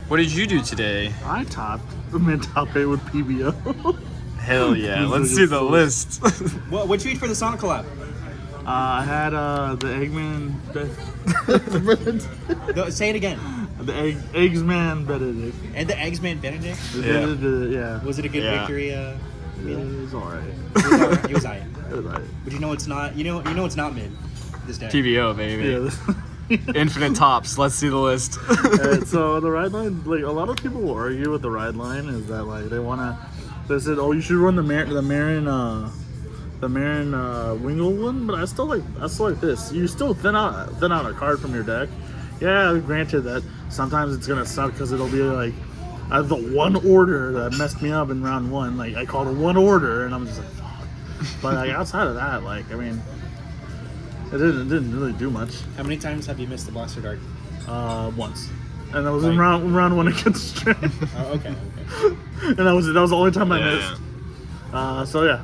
What did you do today? I top 8 with PBO. Hell yeah, let's see the list. What'd you eat for the Sonic collab? I had the Eggman. No, say it again. The Eggsman Benedict. And the Eggsman Benedict? Yeah. Was it a good victory? It was alright. It was alright. It was alright. But you know it's not. You know it's not mid. This day. PBO, baby. Yeah. Infinite tops. Let's see the list. So the ride line, like a lot of people will argue with the ride line, is that like they said, oh, you should run the Marin Wingle one, but I still like this. You still thin out a card from your deck. Yeah, granted that sometimes it's gonna suck because it'll be like I have the one order that messed me up in round 1. Like I called a one order and I'm just like, fuck. But like outside of that, like I mean, it didn't really do much. How many times have you missed the Blaster Dart? Once, and that was in round 1 against Strand. Oh, okay. And that was the only time I missed. Yeah.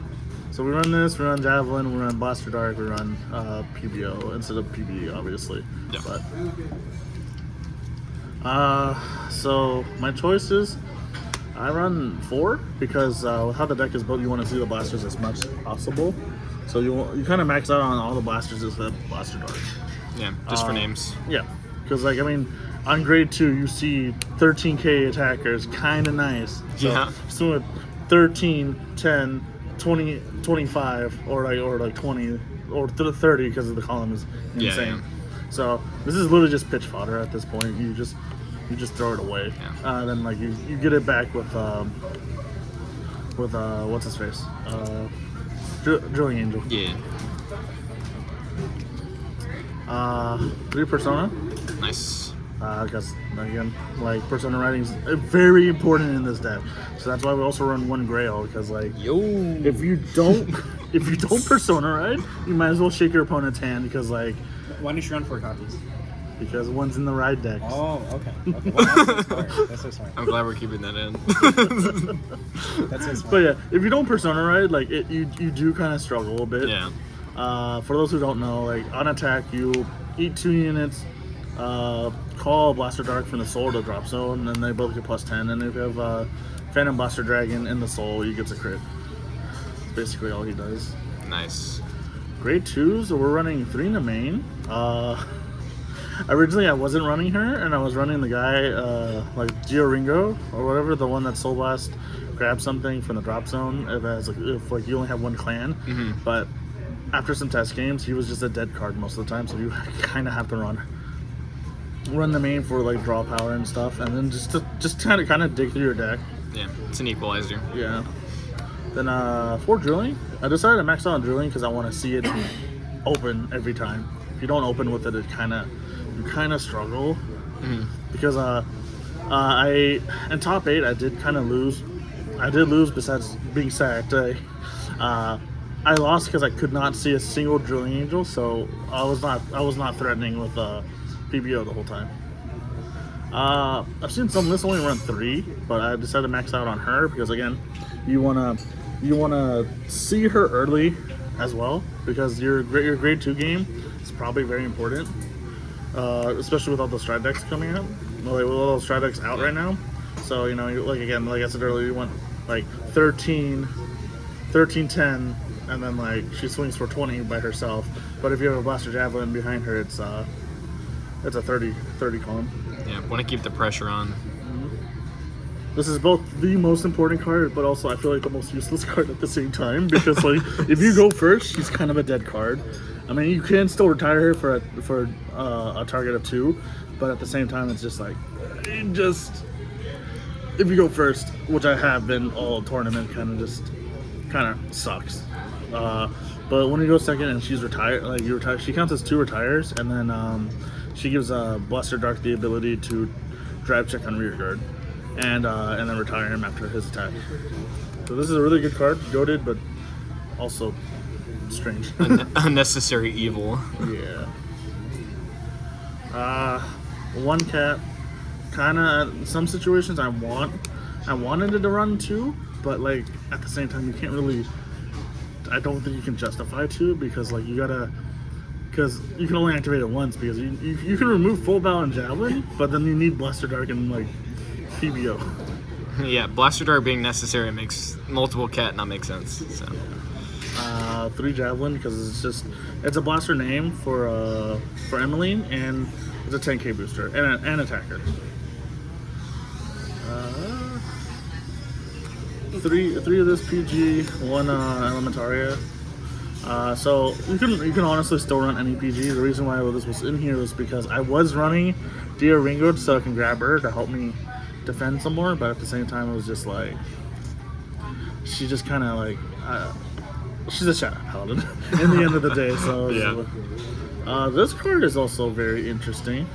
So we run this, we run Javelin, we run Blaster Dart, we run PBO instead of PB, obviously. Yeah. But so my choices, I run 4 because with how the deck is built, you want to see the blasters as much as possible. So you kind of max out on all the blasters except Blaster Dart. Yeah, just for names. Yeah, because like I mean, on grade 2 you see 13k attackers, kind of nice. So, Yeah. So with 13, 10, 20, 25, or like 20 or 30 because of the column is insane. Yeah. So this is literally just pitch fodder at this point. You just throw it away. Yeah. Then like you get it back with what's his face, Drilling Angel. Yeah. 3 Persona. Nice. Because again, like Persona writing is very important in this deck. So that's why we also run 1 Grail, because like if you don't Persona ride, you might as well shake your opponent's hand, because like Why don't you run 4 copies? because one's in the ride deck. Oh, okay. Well, that's so smart. I'm glad we're keeping that in. That's so smart. But yeah, if you don't Persona ride, like you do kind of struggle a bit. Yeah. For those who don't know, like on attack, you eat 2 units, call Blaster Dark from the soul to drop zone, and they both get +10. And if you have Phantom Blaster Dragon in the soul, he gets a crit. That's basically all he does. Nice. Grade 2s, so we're running 3 in the main. Originally I wasn't running her, and I was running the guy like Gio Ringo or whatever, the one that Soul Blast grabs something from the drop zone if you only have 1 clan. Mm-hmm. But after some test games, he was just a dead card most of the time, so you kind of have to run the main for like draw power and stuff, and then just kind of dig through your deck. Yeah, it's an equalizer. Yeah. Then for drilling, I decided to max out on drilling because I want to see it open every time. If you don't open with it, you kind of struggle. Mm-hmm. Because I in top 8 I did kind of lose. I did lose besides being sacked. I lost because I could not see a single Drilling Angel, so I was not threatening with PBO the whole time. I've seen some lists only run 3, but I decided to max out on her because again, you wanna see her early as well, because your grade 2 game is probably very important, especially with all the strat decks coming out. Well, with all those strat decks out right now, so you know, like I said earlier, you want like 13, 10, and then like she swings for 20 by herself. But if you have a Blaster Javelin behind her, it's a 30 column. Yeah, want to keep the pressure on. This is both the most important card, but also I feel like the most useless card at the same time, because like if you go first, she's kind of a dead card. I mean, you can still retire her for a target of 2, but at the same time, it's just like if you go first, which I have been all tournament, kind of sucks. But when you go second and she's retired, like you retire, she counts as 2 retires, and then she gives Blaster Dark the ability to drive check on rear guard, and then retire him after his attack. So this is a really good card, goated, but also strange. Unnecessary evil. Yeah. 1 cat. Kind of some situations I wanted it to run 2, but like at the same time you can't really. I don't think you can justify 2 because like because you can only activate it once, because you can remove full bow and javelin, but then you need Blaster Dark and like PBO. Yeah, Blaster Dart being necessary makes multiple cat not make sense. So 3 Javelin because it's a blaster name for Emmeline, and it's a 10k booster and an attacker. 3 of this PG, 1 Elementaria. So you can honestly still run any PG. The reason why this was in here was because I was running Dia Ringo so I can grab her to help me defend some more, but at the same time it was just like she just kind of like she's a shadow paladin in the end of the day. So Yeah. this card is also very interesting.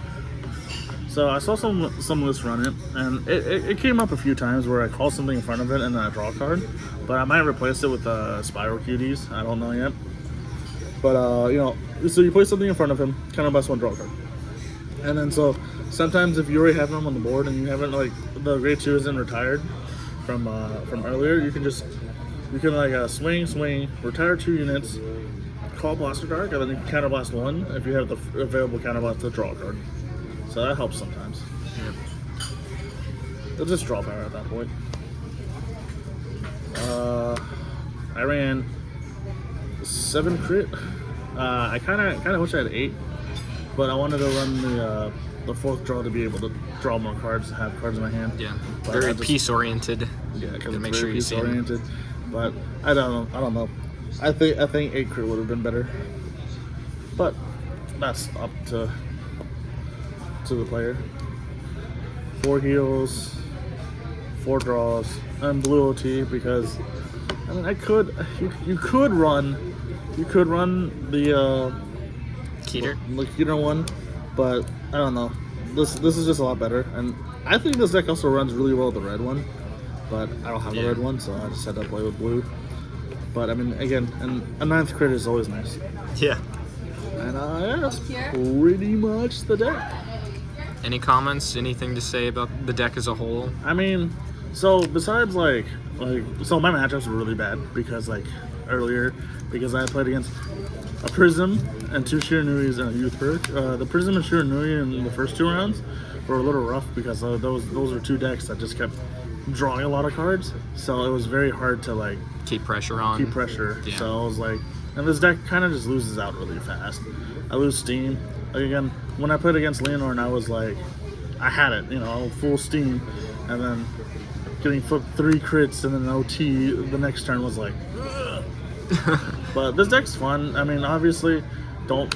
So I saw some lists run it, and it came up a few times where I call something in front of it and then I draw a card, but I might replace it with Spiral Cuties. I don't know yet. But you know, so you place something in front of him, counterblast 1, draw a card, and then so sometimes if you already have him on the board and you haven't, like, the grade 2 isn't retired from earlier, you can like swing, retire 2 units, call Blaster Dark, and then you can counterblast 1 if you have the available counterblast to draw a card. So that helps sometimes. Yep. They'll just draw power at that point. I ran 7 crit. I kind of wish I had 8, but I wanted to run the 4th draw to be able to draw more cards, have cards in my hand. Yeah, But very I just- piece oriented. Yeah, because make it's sure very you see 'em. oriented. But I don't know. I think 8 crit would have been better. But that's up to the player. 4 heals, 4 draws, and blue OT because I mean you could run the Keter. Keter one, but I don't know. This is just a lot better, and I think this deck also runs really well with the red one, but I don't have the Yeah. red one, so I just had to play with blue. But I mean, again, and a 9th crit is always nice. Yeah. And yeah, that's pretty much the deck. Any comments? Anything to say about the deck as a whole? I mean, so besides so my matchups were really bad because earlier I played against a Prism and 2 Shiranuis and a Youth Perk. The Prism and Shiranui in the first 2 rounds were a little rough because those are 2 decks that just kept drawing a lot of cards. So it was very hard to Keep pressure on. keep pressure. Yeah. So I was like, and this deck kind of just loses out really fast. I lose steam. Again, when I played against Leonor and I was like, I had it, full steam, and then getting flipped 3 crits and then an OT the next turn was like, ugh. But this deck's fun. I mean, obviously, you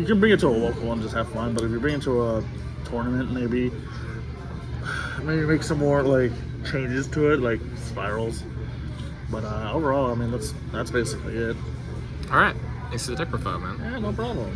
can bring it to a local and just have fun, but if you bring it to a tournament, maybe make some more changes to it, like spirals. But overall, I mean, that's basically it. All right. Thanks for the deck profile, man. Yeah, no problem.